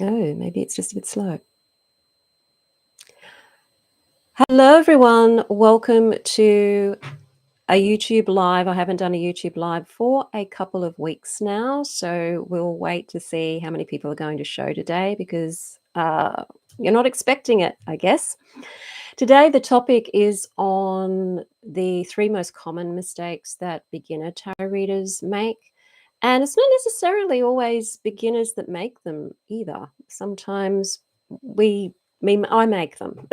Oh, maybe it's just a bit slow. Hello, everyone. Welcome to a YouTube Live. I haven't done a YouTube Live for a couple of weeks now, so we'll wait to see how many people are going to show today because you're not expecting it, I guess. Today, the topic is on the 3 most common mistakes that beginner tarot readers make. And it's not necessarily always beginners that make them either. Sometimes I make them.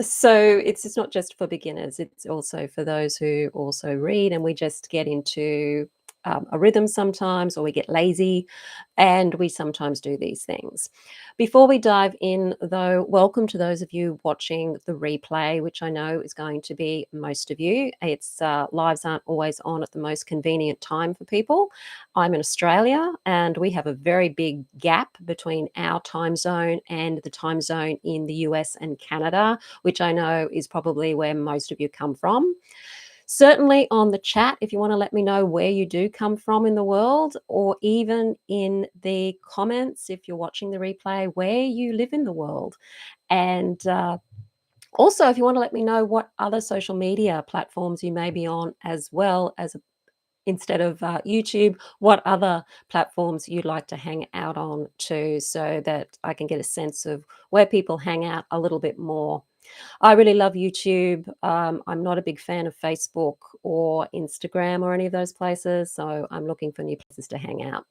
So it's not just for beginners, it's also for those who also read, and we just get into a rhythm sometimes, or we get lazy, and we sometimes do these things. Before we dive in, though, welcome to those of you watching the replay, which I know is going to be most of you. It's lives aren't always on at the most convenient time for people. I'm in Australia, and we have a very big gap between our time zone and the time zone in the US and Canada, which I know is probably where most of you come from. Certainly on the chat, if you want to let me know where you do come from in the world, or even in the comments, if you're watching the replay, where you live in the world. And also, if you want to let me know what other social media platforms you may be on, as well as instead of YouTube, what other platforms you'd like to hang out on too, so that I can get a sense of where people hang out a little bit more. I really love YouTube. I'm not a big fan of Facebook or Instagram or any of those places, so I'm looking for new places to hang out.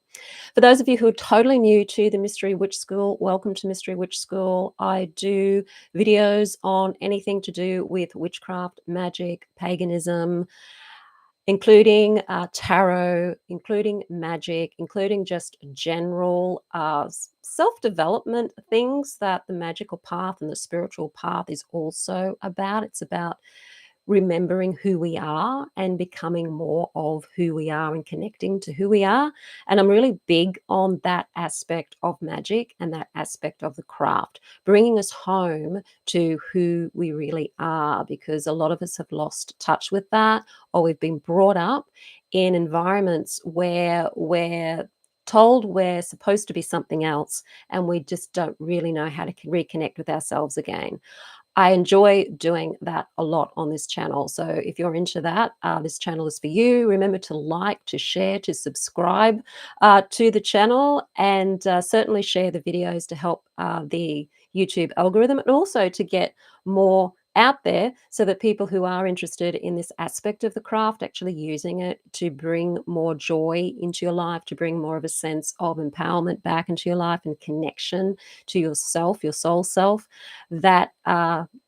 For those of you who are totally new to the Mystery Witch School, welcome to Mystery Witch School. I do videos on anything to do with witchcraft, magic, paganism, including tarot, including magic, including just general self-development things that the magical path and the spiritual path is also about. It's about remembering who we are and becoming more of who we are and connecting to who we are. And I'm really big on that aspect of magic and that aspect of the craft, bringing us home to who we really are, because a lot of us have lost touch with that, or we've been brought up in environments where we're told we're supposed to be something else, and we just don't really know how to reconnect with ourselves again. I enjoy doing that a lot on this channel. So if you're into that, this channel is for you. Remember to like, to share, to subscribe to the channel, and certainly share the videos to help the YouTube algorithm, and also to get more out there so that people who are interested in this aspect of the craft actually using it to bring more joy into your life, to bring more of a sense of empowerment back into your life and connection to yourself, your soul self, that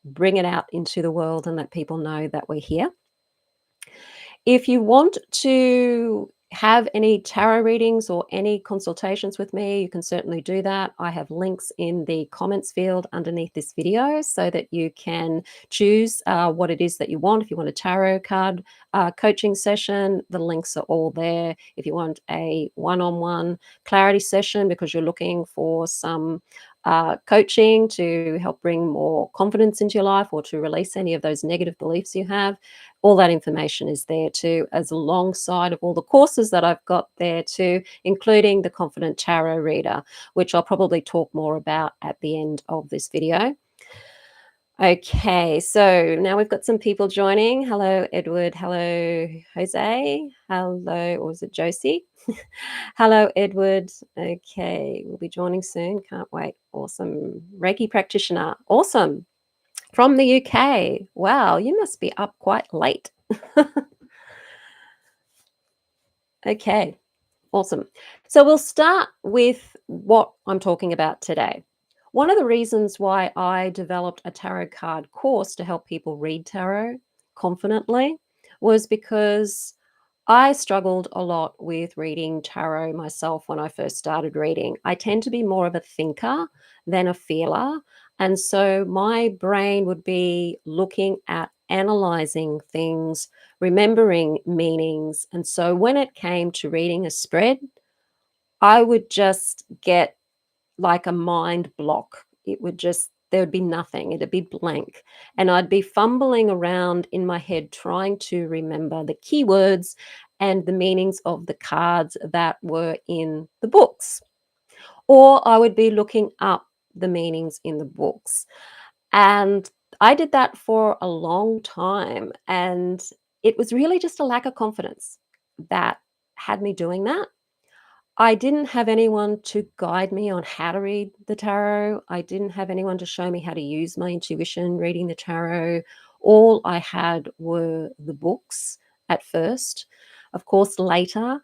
bring it out into the world and let people know that we're here. If you want to have any tarot readings or any consultations with me, you can certainly do that. I have links in the comments field underneath this video so that you can choose what it is that you want. If you want a tarot card coaching session, the links are all there. If you want a one-on-one clarity session because you're looking for some coaching to help bring more confidence into your life, or to release any of those negative beliefs you have, all that information is there too, as alongside of all the courses that I've got there too, including the Confident Tarot Reader, which I'll probably talk more about at the end of this video. Okay, so now we've got some people joining. Hello, Edward. Hello, Jose. Hello, or was it Josie? Hello, Edward. Okay, we'll be joining soon. Can't wait. Awesome. Reiki practitioner. Awesome. From the UK. Wow, you must be up quite late. Okay, awesome. So we'll start with what I'm talking about today. One of the reasons why I developed a tarot card course to help people read tarot confidently was because I struggled a lot with reading tarot myself when I first started reading. I tend to be more of a thinker than a feeler. And so my brain would be looking at analyzing things, remembering meanings. And so when it came to reading a spread, I would just get like a mind block. There would be nothing. It'd be blank. And I'd be fumbling around in my head trying to remember the keywords and the meanings of the cards that were in the books. or I would be looking up the meanings in the books. And I did that for a long time, and it was really just a lack of confidence that had me doing that. I didn't have anyone to guide me on how to read the tarot. I didn't have anyone to show me how to use my intuition reading the tarot. All I had were the books at first. Of course, later,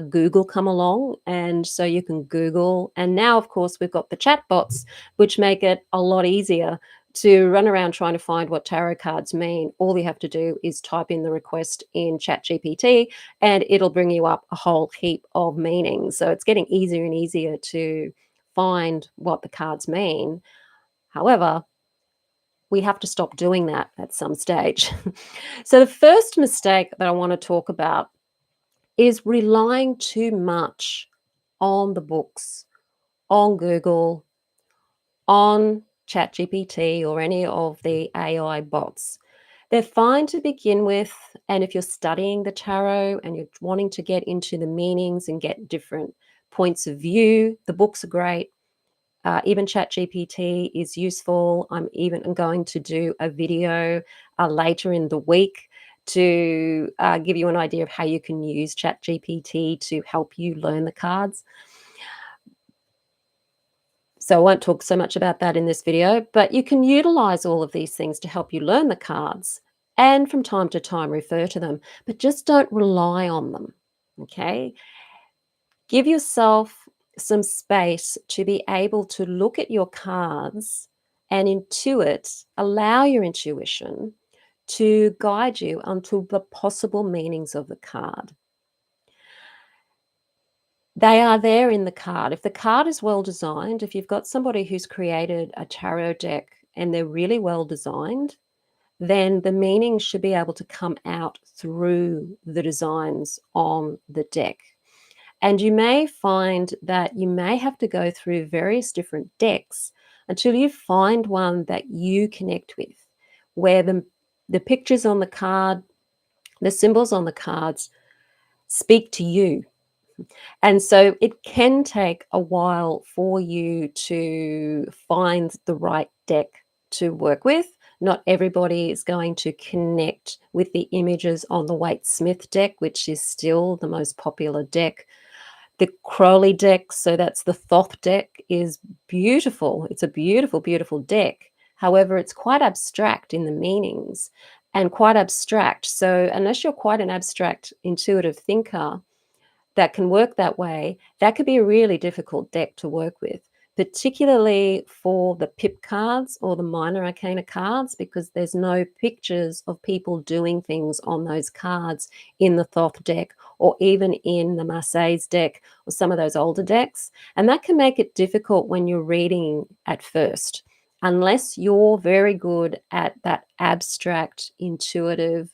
Google come along, and so you can Google. And now, of course, we've got the chatbots, which make it a lot easier to run around trying to find what tarot cards mean. All you have to do is type in the request in ChatGPT, and it'll bring you up a whole heap of meanings. So it's getting easier and easier to find what the cards mean. However, we have to stop doing that at some stage. So the first mistake that I want to talk about is relying too much on the books, on Google, on ChatGPT, or any of the AI bots. They're fine to begin with, and if you're studying the tarot and you're wanting to get into the meanings and get different points of view, the books are great. Even ChatGPT is useful. I'm even going to do a video later in the week to give you an idea of how you can use ChatGPT to help you learn the cards. So I won't talk so much about that in this video, but you can utilize all of these things to help you learn the cards and from time to time refer to them, but just don't rely on them. Okay. Give yourself some space to be able to look at your cards and intuit, allow your intuition to guide you onto the possible meanings of the card. They are there in the card. If the card is well designed, if you've got somebody who's created a tarot deck and they're really well designed, then the meaning should be able to come out through the designs on the deck. And you may find that you may have to go through various different decks until you find one that you connect with, where the pictures on the card, the symbols on the cards speak to you. And so it can take a while for you to find the right deck to work with. Not everybody is going to connect with the images on the Waite Smith deck, which is still the most popular deck. The Crowley deck, so that's the Thoth deck, is beautiful. It's a beautiful, beautiful deck. However, it's quite abstract in the meanings and quite abstract. So unless you're quite an abstract, intuitive thinker, that can work that way, that could be a really difficult deck to work with, particularly for the pip cards or the minor arcana cards, because there's no pictures of people doing things on those cards in the Thoth deck or even in the Marseilles deck or some of those older decks. And that can make it difficult when you're reading at first, unless you're very good at that abstract, intuitive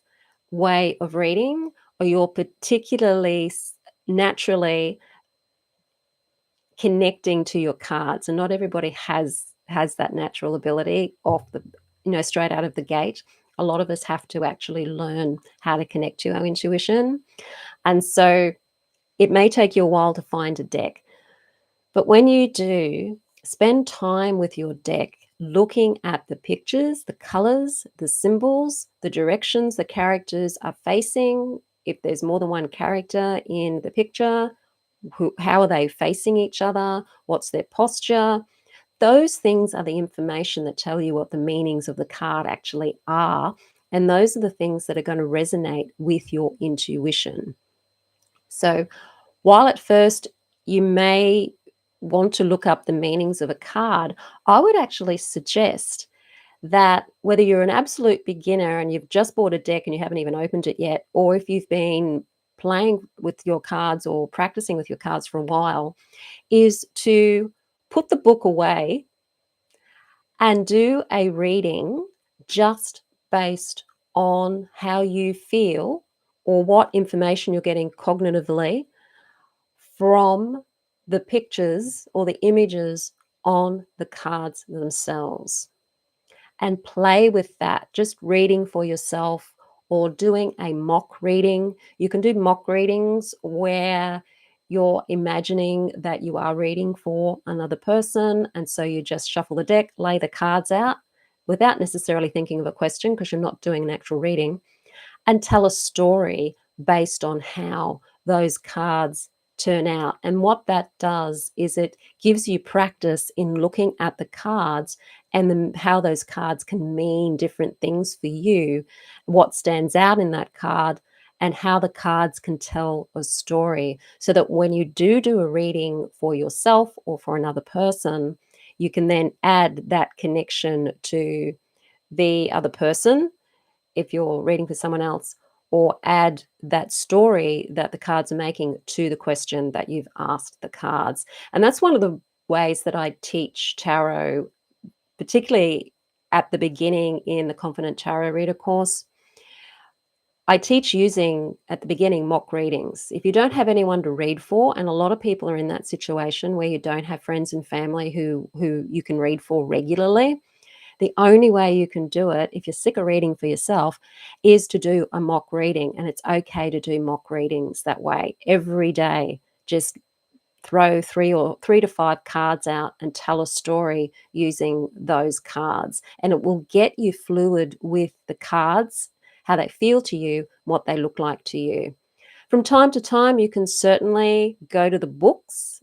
way of reading, or you're particularly naturally connecting to your cards. And not everybody has that natural ability off the straight out of the gate. A lot of us have to actually learn how to connect to our intuition, and so it may take you a while to find a deck. But when you do, spend time with your deck looking at the pictures, the colors, the symbols, the directions the characters are facing. If there's more than one character in the picture, how are they facing each other? What's their posture? Those things are the information that tell you what the meanings of the card actually are. And those are the things that are going to resonate with your intuition. So while at first you may want to look up the meanings of a card, I would actually suggest that whether you're an absolute beginner and you've just bought a deck and you haven't even opened it yet, or if you've been playing with your cards or practicing with your cards for a while, is to put the book away and do a reading just based on how you feel or what information you're getting cognitively from the pictures or the images on the cards themselves, and play with that, just reading for yourself or doing a mock reading. You can do mock readings where you're imagining that you are reading for another person, and so you just shuffle the deck, lay the cards out without necessarily thinking of a question because you're not doing an actual reading, and tell a story based on how those cards turn out. And what that does is it gives you practice in looking at the cards and how those cards can mean different things for you, what stands out in that card, and how the cards can tell a story. So that when you do a reading for yourself or for another person, you can then add that connection to the other person if you're reading for someone else, or add that story that the cards are making to the question that you've asked the cards. And that's one of the ways that I teach tarot, particularly at the beginning in the Confident Tarot Reader course. I teach using, at the beginning, mock readings. If you don't have anyone to read for, and a lot of people are in that situation where you don't have friends and family who you can read for regularly, the only way you can do it, if you're sick of reading for yourself, is to do a mock reading. And it's okay to do mock readings that way every day. Just throw three to five cards out and tell a story using those cards. And it will get you fluid with the cards, how they feel to you, what they look like to you. From time to time, you can certainly go to the books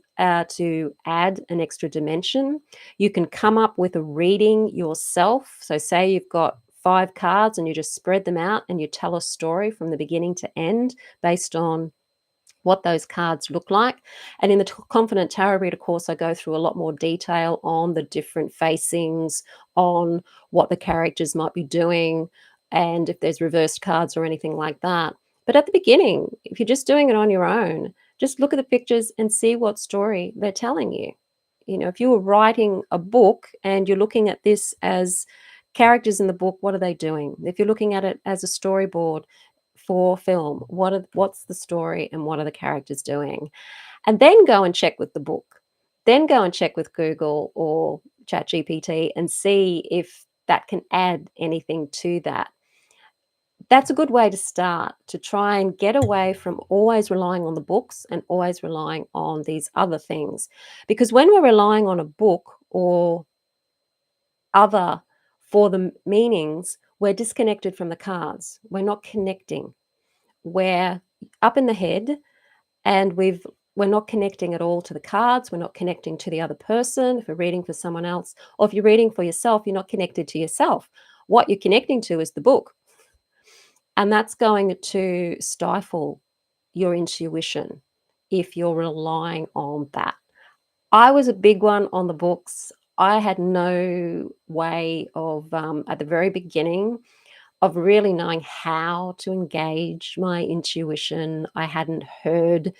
to add an extra dimension. You can come up with a reading yourself. So say you've got 5 cards and you just spread them out and you tell a story from the beginning to end based on what those cards look like. And in the Confident Tarot Reader course, I go through a lot more detail on the different facings, on what the characters might be doing, and if there's reversed cards or anything like that. But at the beginning, if you're just doing it on your own, just look at the pictures and see what story they're telling you. You know, if you were writing a book and you're looking at this as characters in the book, what are they doing? If you're looking at it as a storyboard for film, what's the story and what are the characters doing? And then go and check with the book. Then go and check with Google or ChatGPT and see if that can add anything to that. That's a good way to start, to try and get away from always relying on the books and always relying on these other things. Because when we're relying on a book or other for the meanings, we're disconnected from the cards. We're not connecting. We're up in the head and we're not connecting at all to the cards. We're not connecting to the other person if we're reading for someone else, or if you're reading for yourself, you're not connected to yourself. What you're connecting to is the book. And that's going to stifle your intuition if you're relying on that. I was a big one on the books. I had no way of, at the very beginning, of really knowing how to engage my intuition. I hadn't heard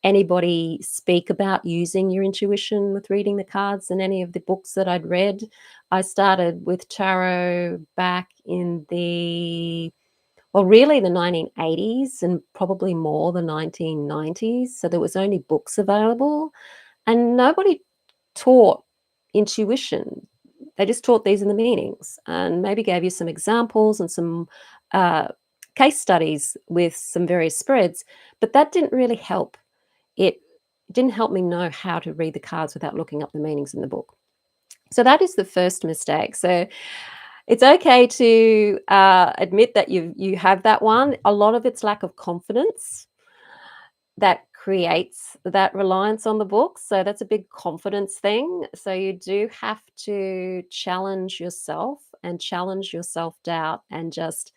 anybody speak about using your intuition with reading the cards in any of the books that I'd read. I started with tarot back in really the 1980s and probably more the 1990s. So there was only books available and nobody taught intuition. They just taught these are the meanings and maybe gave you some examples and some uh, case studies with some various spreads, but that didn't really help. It didn't help me know how to read the cards without looking up the meanings in the book. So that is the first mistake. So it's okay to admit that you have that one. A lot of it's lack of confidence that creates that reliance on the book. So that's a big confidence thing. So you do have to challenge yourself and challenge your self-doubt and just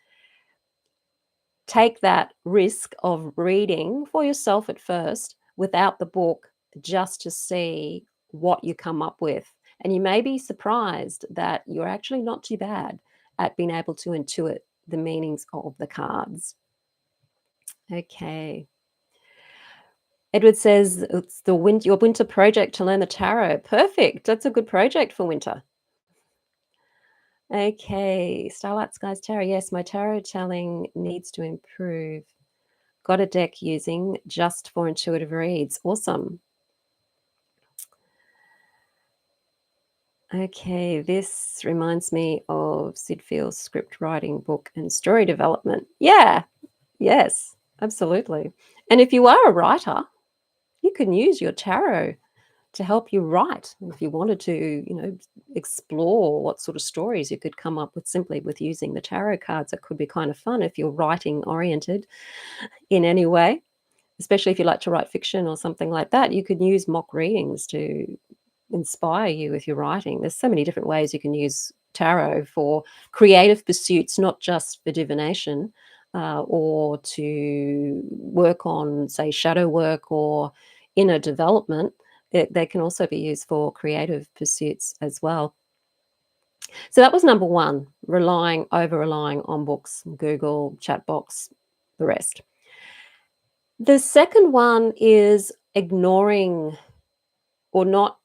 take that risk of reading for yourself at first without the book just to see what you come up with. And you may be surprised that you're actually not too bad at being able to intuit the meanings of the cards. Okay. Edward says it's your winter project to learn the tarot. Perfect. That's a good project for winter. Okay. Starlight Skies Tarot. Yes, my tarot telling needs to improve. Got a deck using just for intuitive reads. Awesome. Okay, this reminds me of Sid Field's script writing book and story development. Yeah, yes, absolutely. And if you are a writer, you can use your tarot to help you write. If you wanted to, explore what sort of stories you could come up with simply with using the tarot cards, it could be kind of fun if you're writing oriented in any way, especially if you like to write fiction or something like that. You could use mock readings to inspire you with your writing. There's so many different ways you can use tarot for creative pursuits, not just for divination, or to work on, say, shadow work or inner development. They can also be used for creative pursuits as well. So that was number one, over relying on books, Google, chat box, the rest. The second one is ignoring or not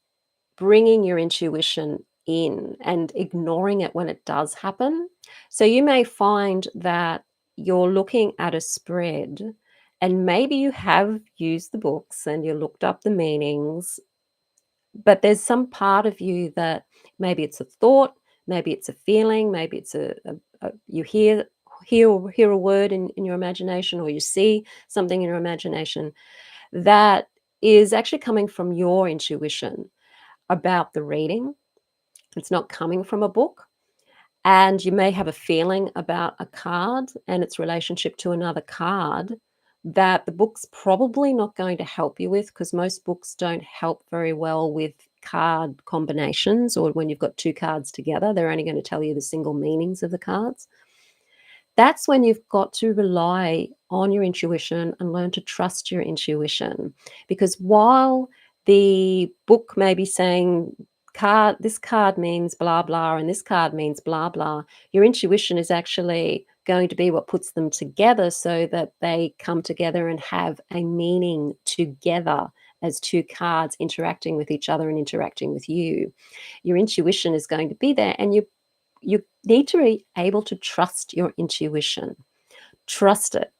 bringing your intuition in and ignoring it when it does happen. So you may find that you're looking at a spread and maybe you have used the books and you looked up the meanings, but there's some part of you that maybe it's a thought, maybe it's a feeling, maybe it's you hear a word in your imagination, or you see something in your imagination that is actually coming from your intuition about the reading. It's not coming from a book. And you may have a feeling about a card and its relationship to another card that the book's probably not going to help you with, because most books don't help very well with card combinations, or when you've got two cards together, they're only going to tell you the single meanings of the cards. That's when you've got to rely on your intuition and learn to trust your intuition. Because while the book may be saying this card means blah blah and this card means blah blah, your intuition is actually going to be what puts them together so that they come together and have a meaning together as two cards interacting with each other and interacting with you. Your intuition is going to be there, and you need to be able to trust your intuition. Trust it.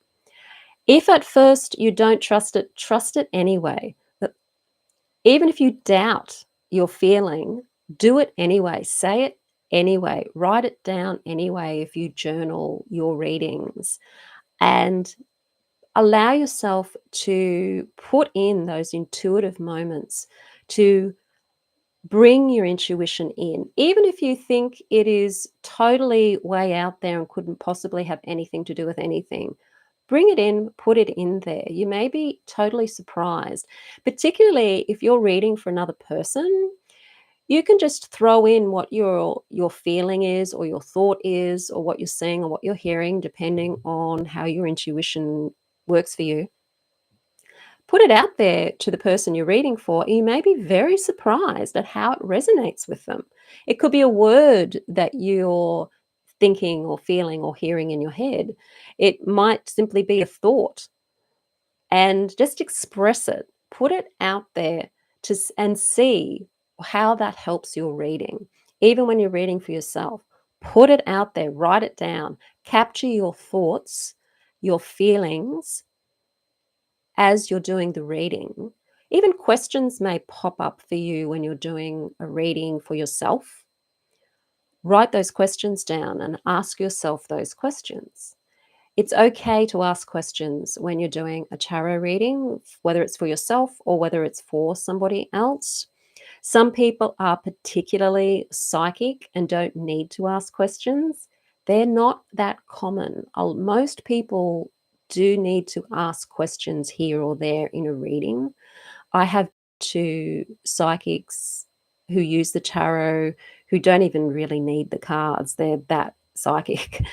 If at first you don't trust it anyway. But even if you doubt your feeling, do it anyway. Say it anyway. Write it down anyway if you journal your readings. And allow yourself to put in those intuitive moments to bring your intuition in, even if you think it is totally way out there and couldn't possibly have anything to do with anything. Bring it in, put it in there. You may be totally surprised, particularly if you're reading for another person. You can just throw in what your feeling is, or your thought is, or what you're seeing, or what you're hearing, depending on how your intuition works for you. Put it out there to the person you're reading for. You may be very surprised at how it resonates with them. It could be a word that you're thinking or feeling or hearing in your head. It might simply be a thought, and just express it. Put it out there and see how that helps your reading. Even when you're reading for yourself, put it out there, write it down, capture your thoughts, your feelings, as you're doing the reading. Even questions may pop up for you when you're doing a reading for yourself. Write those questions down and ask yourself those questions. It's okay to ask questions when you're doing a tarot reading, whether it's for yourself or whether it's for somebody else. Some people are particularly psychic and don't need to ask questions. They're not that common. Most people do need to ask questions here or there in a reading. I have two psychics who use the tarot who don't even really need the cards. They're that psychic.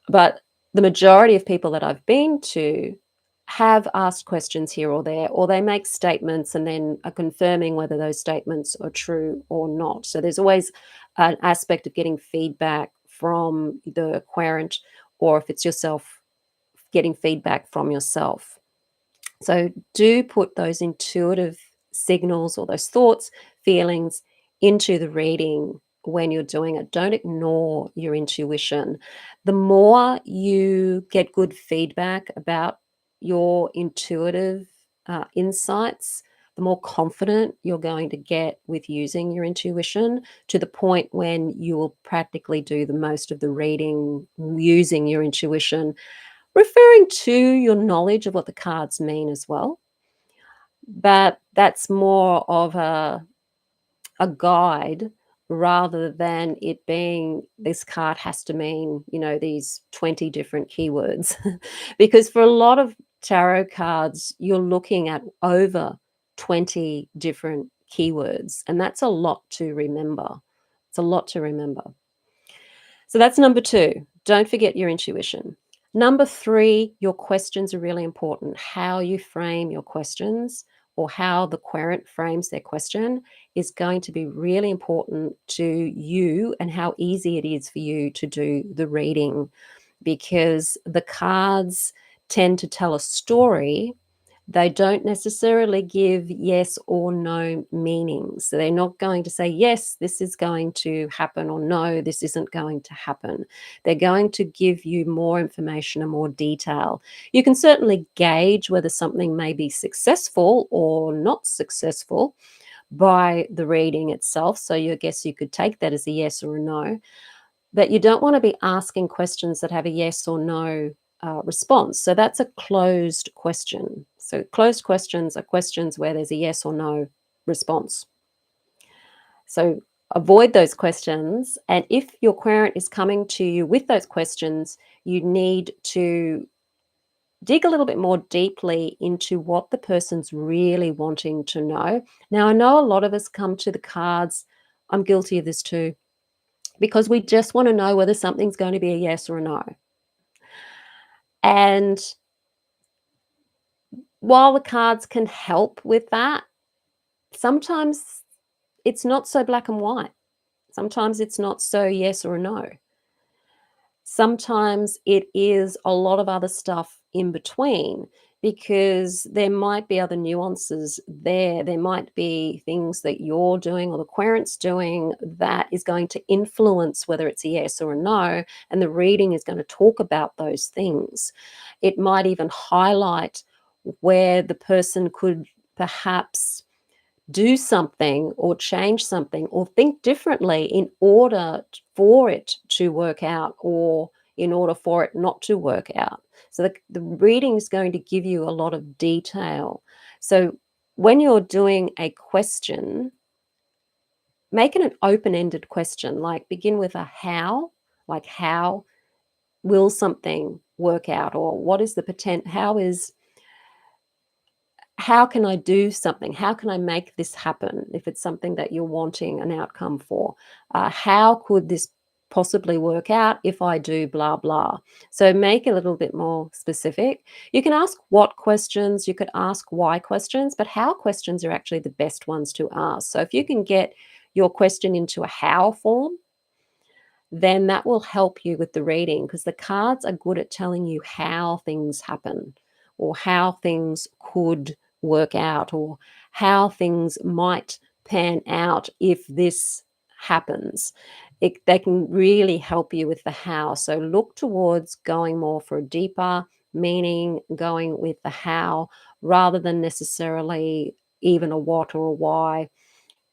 But the majority of people that I've been to have asked questions here or there, or they make statements and then are confirming whether those statements are true or not. So there's always an aspect of getting feedback from the querent, or if it's yourself, getting feedback from yourself. So do put those intuitive signals or those thoughts, feelings into the reading when you're doing it. Don't ignore your intuition. The more you get good feedback about your intuitive insights, the more confident you're going to get with using your intuition, to the point when you will practically do the most of the reading using your intuition, referring to your knowledge of what the cards mean as well. but that's more of a guide rather than it being this card has to mean, these 20 different keywords. Because for a lot of tarot cards, you're looking at over 20 different keywords, and that's a lot to remember. It's a lot to remember. So that's number 2. Don't forget your intuition. Number 3, your questions are really important. How you frame your questions or how the querent frames their question is going to be really important to you and how easy it is for you to do the reading, because the cards tend to tell a story. They don't necessarily give yes or no meanings. So they're not going to say, yes, this is going to happen, or no, this isn't going to happen. They're going to give you more information and more detail. You can certainly gauge whether something may be successful or not successful by the reading itself. So I guess you could take that as a yes or a no. But you don't want to be asking questions that have a yes or no response. So that's a closed question. So closed questions are questions where there's a yes or no response. So avoid those questions. And if your querent is coming to you with those questions, you need to dig a little bit more deeply into what the person's really wanting to know. Now, I know a lot of us come to the cards. I'm guilty of this too, because we just want to know whether something's going to be a yes or a no. And while the cards can help with that, sometimes it's not so black and white. Sometimes it's not so yes or a no. Sometimes it is a lot of other stuff in between, because there might be other nuances there. There might be things that you're doing or the querent's doing that is going to influence whether it's a yes or a no, and the reading is going to talk about those things. It might even highlight where the person could perhaps do something or change something or think differently in order for it to work out, or in order for it not to work out. So the reading is going to give you a lot of detail. So when you're doing a question, make it an open-ended question, like begin with a how, like how will something work out, or what is the potential, how can I do something? How can I make this happen if it's something that you're wanting an outcome for? How could this possibly work out if I do blah, blah? So make it a little bit more specific. You can ask what questions, you could ask why questions, but how questions are actually the best ones to ask. So if you can get your question into a how form, then that will help you with the reading, because the cards are good at telling you how things happen, or how things could work out, or how things might pan out if this happens. They can really help you with the how. So look towards going more for a deeper meaning, going with the how, rather than necessarily even a what or a why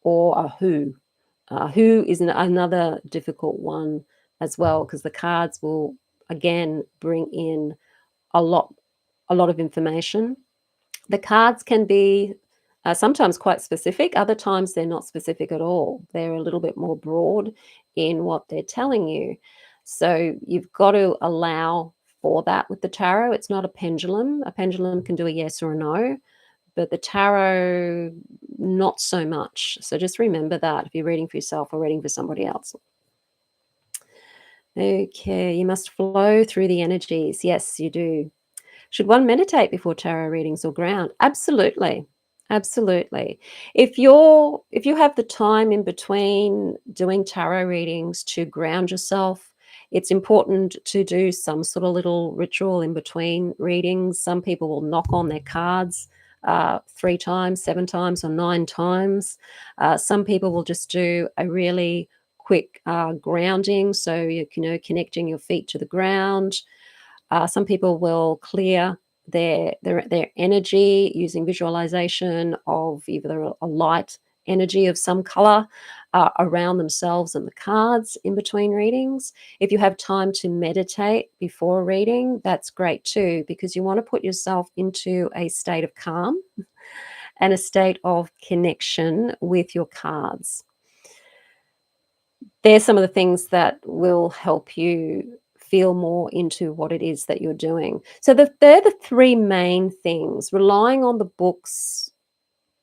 or a who. Who is another difficult one as well, because the cards will again bring in a lot, a lot of information. The cards can be sometimes quite specific. Other times they're not specific at all. They're a little bit more broad in what they're telling you. So you've got to allow for that with the tarot. It's not a pendulum. A pendulum can do a yes or a no, but the tarot, not so much. So just remember that if you're reading for yourself or reading for somebody else. Okay, you must flow through the energies. Yes, you do. Should one meditate before tarot readings or ground? Absolutely. Absolutely. If you have the time in between doing tarot readings to ground yourself, it's important to do some sort of little ritual in between readings. Some people will knock on their cards 3 times, 7 times, or 9 times. Some people will just do a really quick grounding, so connecting your feet to the ground. Some people will clear their energy using visualization of either a light energy of some color around themselves and the cards in between readings. If you have time to meditate before a reading, that's great too, because you want to put yourself into a state of calm and a state of connection with your cards. They're some of the things that will help you feel more into what it is that you're doing. So they're the three main things: relying on the books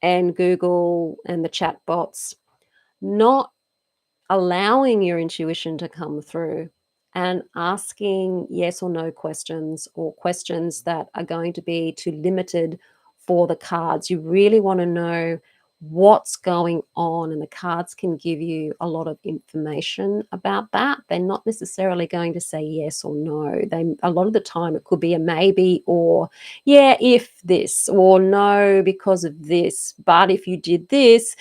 and Google and the chat bots, not allowing your intuition to come through, and asking yes or no questions, or questions that are going to be too limited for the cards. You really want to know what's going on, and the cards can give you a lot of information about that. They're not necessarily going to say yes or no. They, a lot of the time, it could be a maybe, or yeah, if this, or no, because of this, but if you did this.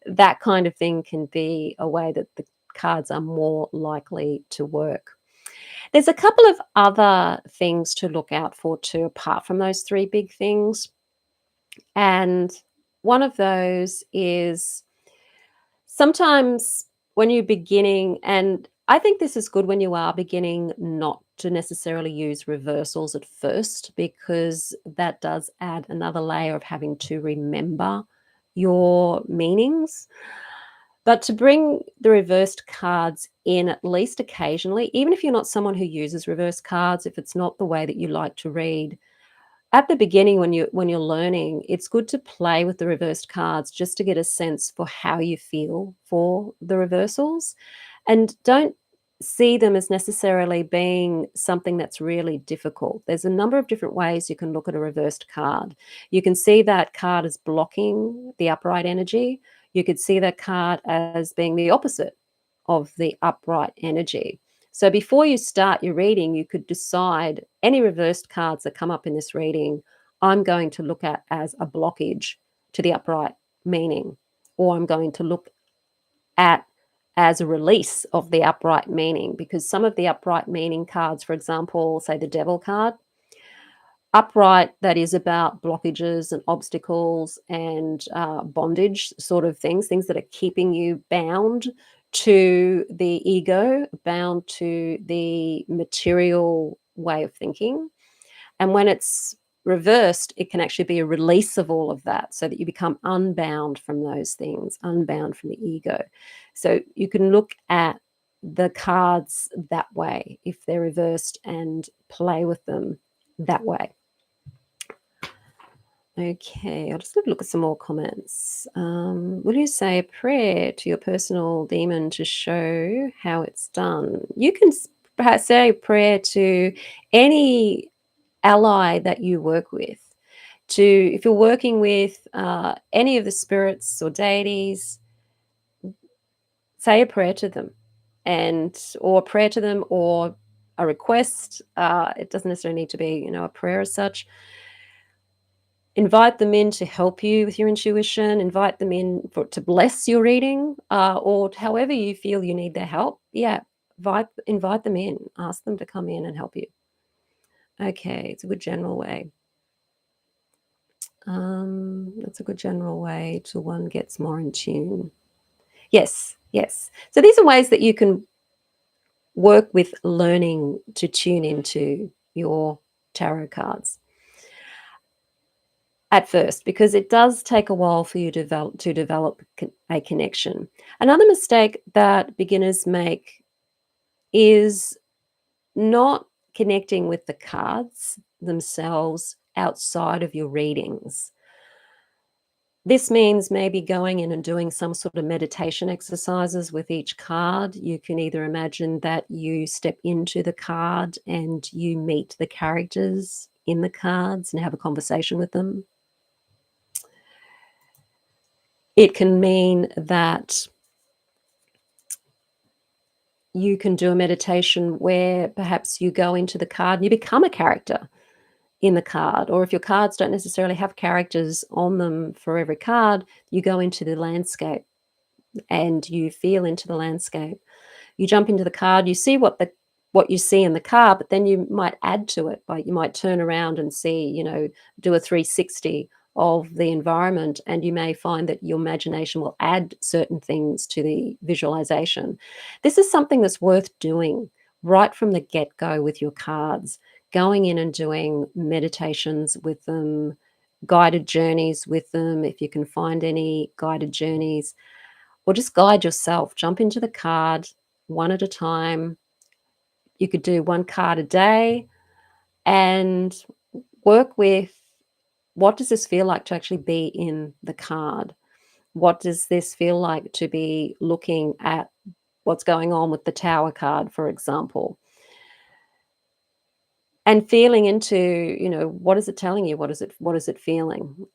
That kind of thing can be a way that the cards are more likely to work. There's a couple of other things to look out for too, apart from those three big things. And one of those is sometimes when you're beginning, and I think this is good when you are beginning, not to necessarily use reversals at first, because that does add another layer of having to remember your meanings. But to bring the reversed cards in at least occasionally, even if you're not someone who uses reverse cards, if it's not the way that you like to read, at the beginning when you're learning, it's good to play with the reversed cards just to get a sense for how you feel for the reversals. And don't see them as necessarily being something that's really difficult. There's a number of different ways you can look at a reversed card. You can see that card as blocking the upright energy. You could see that card as being the opposite of the upright energy. So before you start your reading, you could decide any reversed cards that come up in this reading, I'm going to look at as a blockage to the upright meaning, or I'm going to look at as a release of the upright meaning. Because some of the upright meaning cards, for example, say the Devil card, upright, that is about blockages and obstacles and bondage sort of things that are keeping you bound to the ego, bound to the material way of thinking. And when it's reversed, it can actually be a release of all of that, so that you become unbound from those things, unbound from the ego. So you can look at the cards that way if they're reversed, and play with them that way. Okay, I'll just have a look at some more comments. Will you say a prayer to your personal demon to show how it's done? You can perhaps say a prayer to any ally that you work with. To, if you're working with any of the spirits or deities, say a prayer to them, or a prayer to them, or a request. It doesn't necessarily need to be, a prayer as such. Invite them in to help you with your intuition. Invite them in to bless your reading, or however you feel you need their help. Yeah, invite them in. Ask them to come in and help you. Okay, it's a good general way. That's a good general way till one gets more in tune. Yes, yes. So these are ways that you can work with learning to tune into your tarot cards at first, because it does take a while for you to develop a connection. Another mistake that beginners make is not connecting with the cards themselves outside of your readings. This means maybe going in and doing some sort of meditation exercises with each card. You can either imagine that you step into the card and you meet the characters in the cards and have a conversation with them. It can mean that you can do a meditation where perhaps you go into the card and you become a character in the card. Or if your cards don't necessarily have characters on them for every card, you go into the landscape and you feel into the landscape. You jump into the card, you see what you see in the card, but then you might add to it. Like you might turn around and see, do a 360 of the environment, and you may find that your imagination will add certain things to the visualization. This is something that's worth doing right from the get-go with your cards, going in and doing meditations with them, guided journeys with them, if you can find any guided journeys, or just guide yourself. Jump into the card one at a time. You could do one card a day and work with, what does this feel like to actually be in the card? What does this feel like to be looking at what's going on with the Tower card, for example? And feeling into, what is it telling you? What is it feeling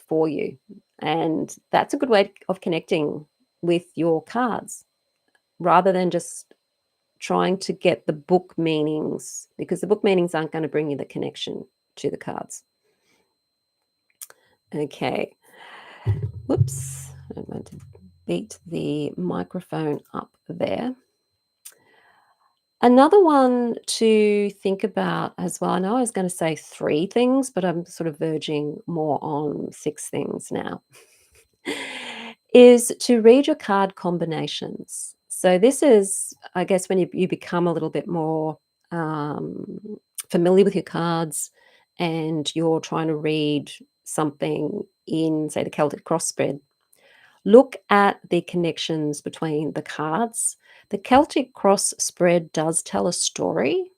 for you? And that's a good way of connecting with your cards, rather than just trying to get the book meanings, because the book meanings aren't going to bring you the connection to the cards. Okay. Whoops. I don't want to beat the microphone up there. Another one to think about as well, I know I was going to say 3 things, but I'm sort of verging more on 6 things now, is to read your card combinations. So this is, I guess, when you become a little bit more um, familiar with your cards and you're trying to read something in, say, the Celtic cross spread. Look at the connections between the cards. The Celtic cross spread does tell a story,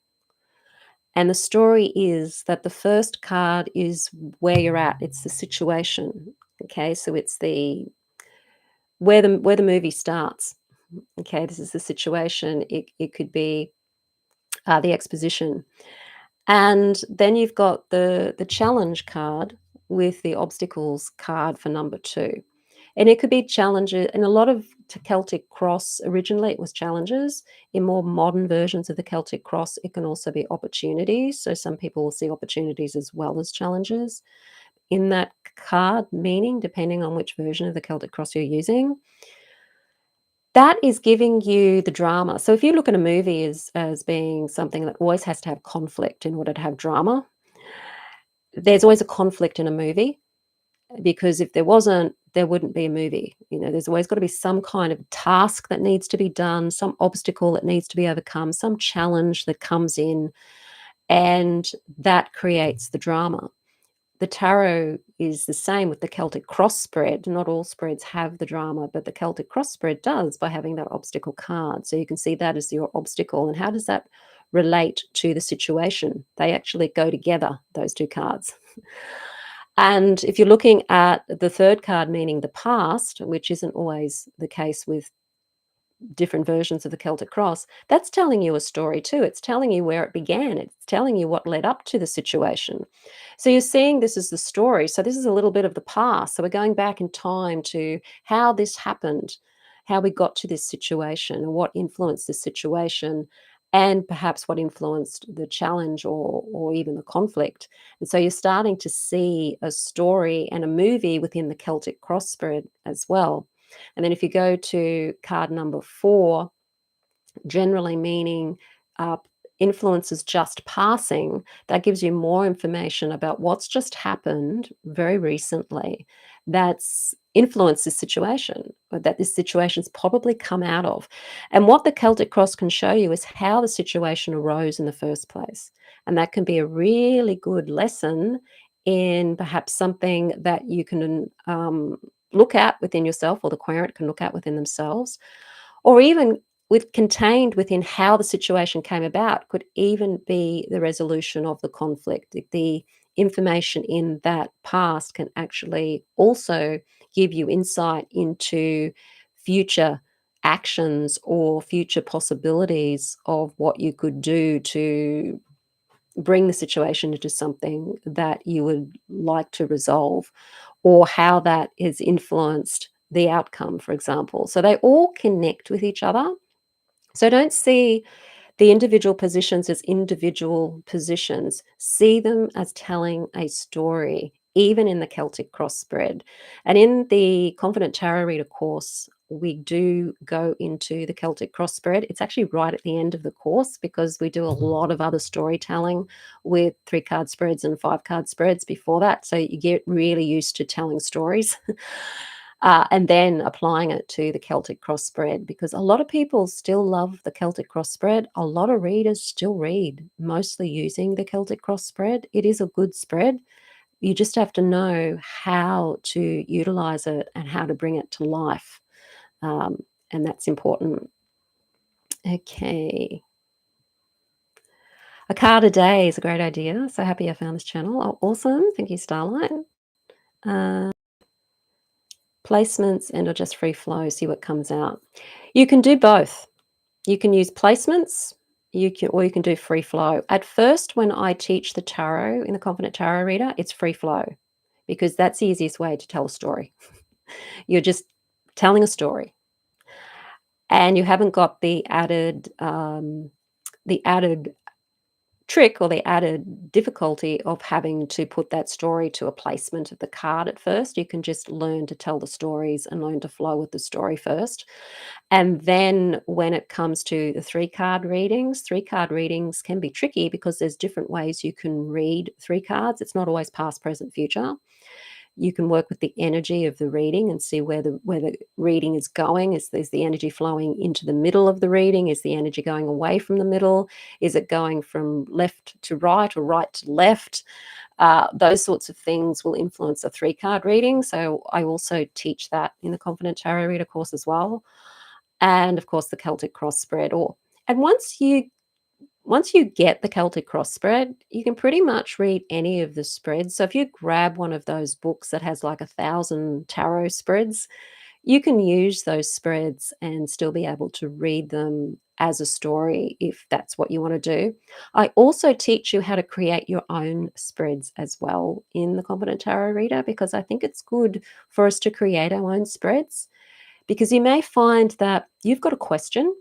and the story is that the first card is where you're at. It's the situation. Okay, so it's the where the movie starts. Okay, this is the situation. It could be the exposition. And then you've got the challenge card with the obstacles card for number 2. And it could be challenges. In a lot of Celtic cross, originally it was challenges. In more modern versions of the Celtic cross, it can also be opportunities. So some people will see opportunities as well as challenges in that card meaning, depending on which version of the Celtic cross you're using. That is giving you the drama. So if you look at a movie as being something that always has to have conflict in order to have drama, there's always a conflict in a movie, because if there wasn't, there wouldn't be a movie. There's always got to be some kind of task that needs to be done, some obstacle that needs to be overcome, some challenge that comes in, and that creates the drama. The tarot is the same with the Celtic cross spread. Not all spreads have the drama, but the Celtic cross spread does, by having that obstacle card. So you can see that as your obstacle. And how does that relate to the situation? They actually go together, those 2 cards. And if you're looking at the 3rd card, meaning the past, which isn't always the case with different versions of the Celtic cross, that's telling you a story too. It's telling you where it began. It's telling you what led up to the situation. So you're seeing this as the story. So this is a little bit of the past. So we're going back in time to how this happened, how we got to this situation, and what influenced this situation, and perhaps what influenced the challenge or even the conflict. And so you're starting to see a story and a movie within the Celtic cross spread as well. And then if you go to card number 4, generally meaning uh, influences just passing, that gives you more information about what's just happened very recently that's influenced this situation, or that this situation's probably come out of. And what the Celtic cross can show you is how the situation arose in the first place. And that can be a really good lesson in perhaps something that you can look at within yourself, or the querent can look at within themselves, or even contained within how the situation came about, could even be the resolution of the conflict. The information in that past can actually also give you insight into future actions or future possibilities of what you could do to bring the situation into something that you would like to resolve, or how that has influenced the outcome, for example. So they all connect with each other. So don't see the individual positions as individual positions. See them as telling a story, even in the Celtic cross spread. And in the Confident Tarot Reader course, we do go into the Celtic cross spread. It's actually right at the end of the course, because we do a lot of other storytelling with 3-card spreads and 5-card spreads before that. So you get really used to telling stories. And then applying it to the Celtic cross spread, because a lot of people still love the Celtic cross spread. A lot of readers still read mostly using the Celtic cross spread. It is a good spread. You just have to know how to utilize it and how to bring it to life, and that's important. Okay. A card a day is a great idea. So happy I found this channel. Oh, awesome. Thank you, Starlight. Uh, Placements and or just free flow, see what comes out. You can do both. You can use placements, you can do free flow. At first, when I teach the tarot in the Confident Tarot Reader, it's free flow because that's the easiest way to tell a story. You're just telling a story, and you haven't got the added trick or the added difficulty of having to put that story to a placement of the card at first. You can just learn to tell the stories and learn to flow with the story first. And then when it comes to the three card readings can be tricky because there's different ways you can read three cards. It's not always past, present, future. You can work with the energy of the reading and see where the reading is going. Is the energy flowing into the middle of the reading? Is the energy going away from the middle? Is it going from left to right or right to left? Those sorts of things will influence a three-card reading. So I also teach that in the Confident Tarot Reader course as well. And of course, the Celtic cross spread. And once you get the Celtic cross spread, you can pretty much read any of the spreads. So if you grab one of those books that has like 1,000 tarot spreads, you can use those spreads and still be able to read them as a story if that's what you want to do. I also teach you how to create your own spreads as well in the Confident Tarot Reader because I think it's good for us to create our own spreads because you may find that you've got a question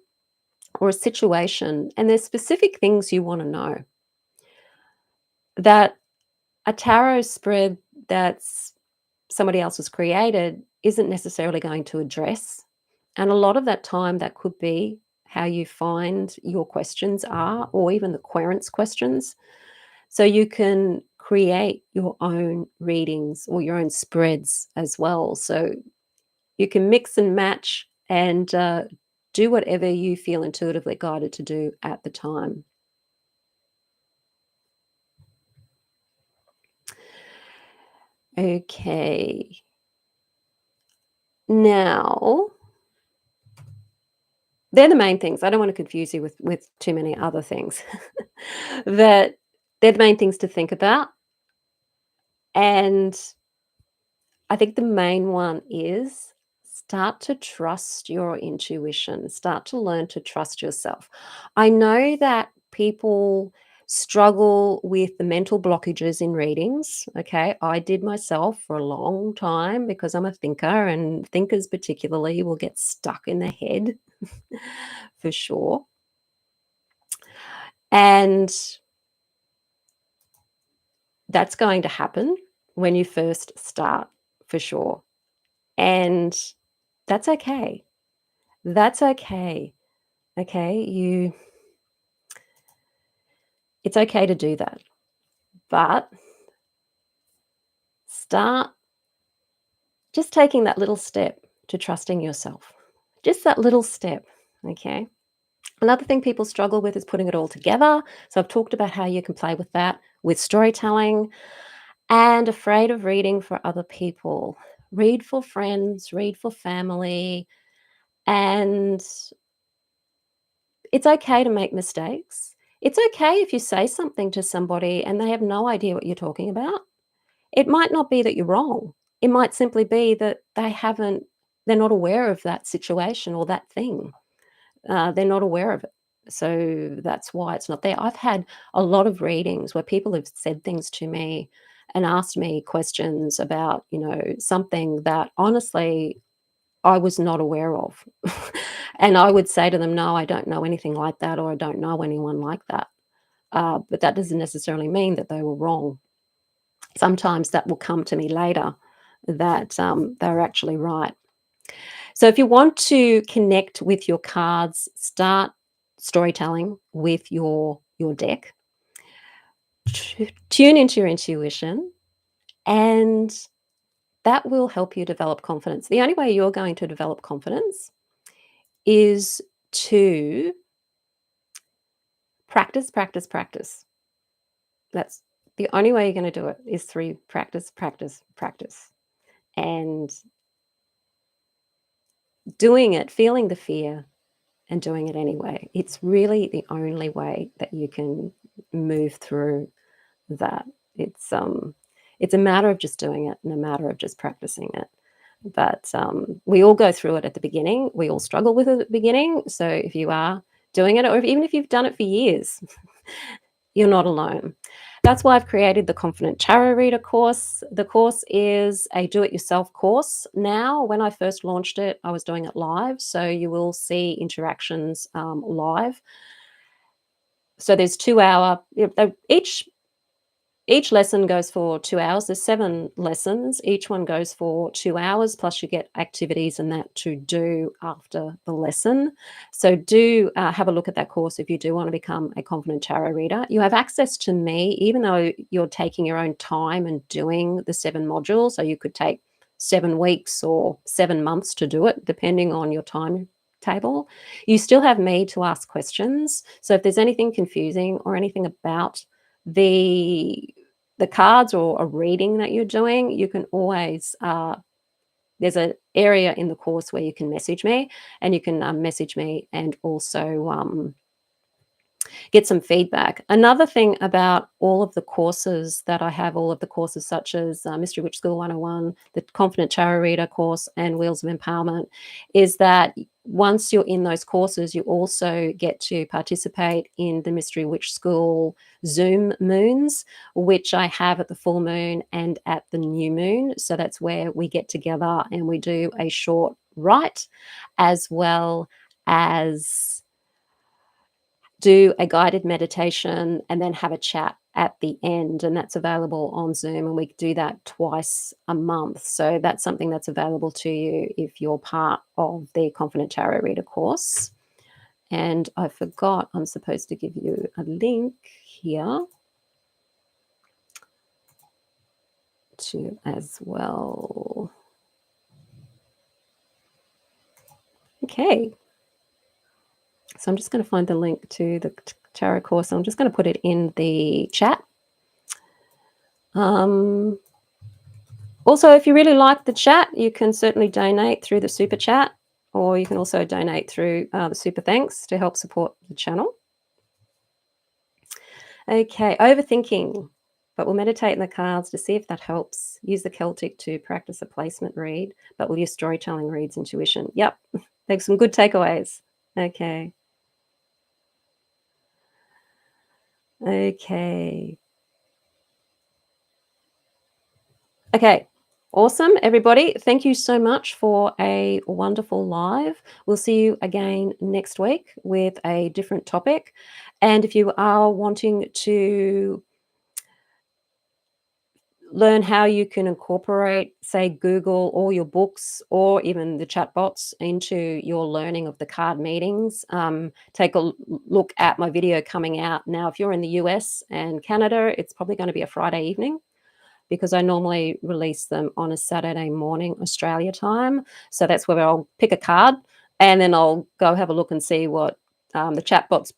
or a situation and there's specific things you want to know that a tarot spread that's somebody else has created isn't necessarily going to address. And a lot of that time, that could be how you find your questions are, or even the querent's questions. So you can create your own readings or your own spreads as well. So you can mix and match and do whatever you feel intuitively guided to do at the time. Okay. Now, they're the main things. I don't want to confuse you with too many other things. That they're the main things to think about, and I think the main one is start to trust your intuition, start to learn to trust yourself. I know that people struggle with the mental blockages in readings, okay? I did myself for a long time because I'm a thinker, and thinkers particularly will get stuck in their head for sure. And that's going to happen when you first start, for sure. And that's okay. That's okay. Okay? It's okay to do that. But start just taking that little step to trusting yourself. Just that little step, okay? Another thing people struggle with is putting it all together. So I've talked about how you can play with that with storytelling and afraid of reading for other people. Read for friends, read for family, and it's okay to make mistakes. It's okay if you say something to somebody and they have no idea what you're talking about. It might not be that you're wrong. It might simply be that they're not aware of that situation or that thing. They're not aware of it. So that's why it's not there. I've had a lot of readings where people have said things to me and asked me questions about, something that honestly I was not aware of. And I would say to them, no, I don't know anything like that, or I don't know anyone like that. But that doesn't necessarily mean that they were wrong. Sometimes that will come to me later that they're actually right. So if you want to connect with your cards, start storytelling with your deck. Tune into your intuition, and that will help you develop confidence. The only way you're going to develop confidence is to practice, practice, practice. That's The only way you're going to do it is through practice, practice, practice. And doing it, feeling the fear and doing it anyway. It's really the only way that you can move through that. It's a matter of just doing it and a matter of just practicing it. But we all go through it at the beginning. We all struggle with it at the beginning. So if you are doing it, or even if you've done it for years, you're not alone. That's why I've created the Confident Tarot Reader course. The course is a do-it-yourself course. Now, when I first launched it, I was doing it live, so you will see interactions live. So there's 2 hour, each lesson goes for 2 hours. There's 7 lessons. Each one goes for 2 hours, plus you get activities and that to do after the lesson. So do have a look at that course if you do want to become a Confident Tarot Reader. You have access to me, even though you're taking your own time and doing the 7 modules. So you could take 7 weeks or 7 months to do it, depending on your timetable. You still have me to ask questions. So if there's anything confusing or anything about the cards or a reading that you're doing, you can always there's an area in the course where you can message me, and you can message me and also get some feedback. Another thing about all of the courses that I have, all of the courses such as Mystery Witch School 101, the Confident Tarot Reader course, and Wheels of Empowerment, is that once you're in those courses, you also get to participate in the Mystery Witch School Zoom moons, which I have at the full moon and at the new moon. So that's where we get together and we do a short write, as well as do a guided meditation and then have a chat at the end, and that's available on Zoom, and we do that twice a month. So that's something that's available to you if you're part of the Confident Tarot Reader course. And I forgot, I'm supposed to give you a link here to as well. Okay. So I'm just going to find the link to the tarot course. I'm just going to put it in the chat. Also, if you really like the chat, you can certainly donate through the super chat, or you can also donate through the super thanks to help support the channel. Okay, overthinking, but we'll meditate in the cards to see if that helps. Use the Celtic to practice a placement read, but we'll use storytelling reads intuition. Yep, there's some good takeaways. Okay. Okay. Okay. Awesome, everybody. Thank you so much for a wonderful live. We'll see you again next week with a different topic. And if you are wanting to learn how you can incorporate, say, Google or your books or even the chatbots into your learning of the card meetings, take a look at my video coming out. Now, if you're in the US and Canada, it's probably going to be a Friday evening, because I normally release them on a Saturday morning Australia time. So that's where I'll pick a card and then I'll go have a look and see what the chatbots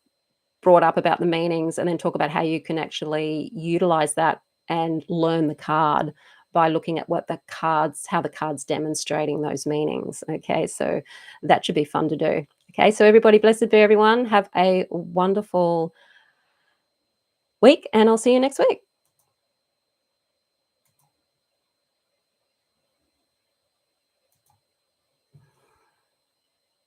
brought up about the meanings, and then talk about how you can actually utilize that and learn the card by looking at what the cards, how the card's demonstrating those meanings. Okay, so that should be fun to do. Okay, so everybody, blessed be everyone. Have a wonderful week, and I'll see you next week.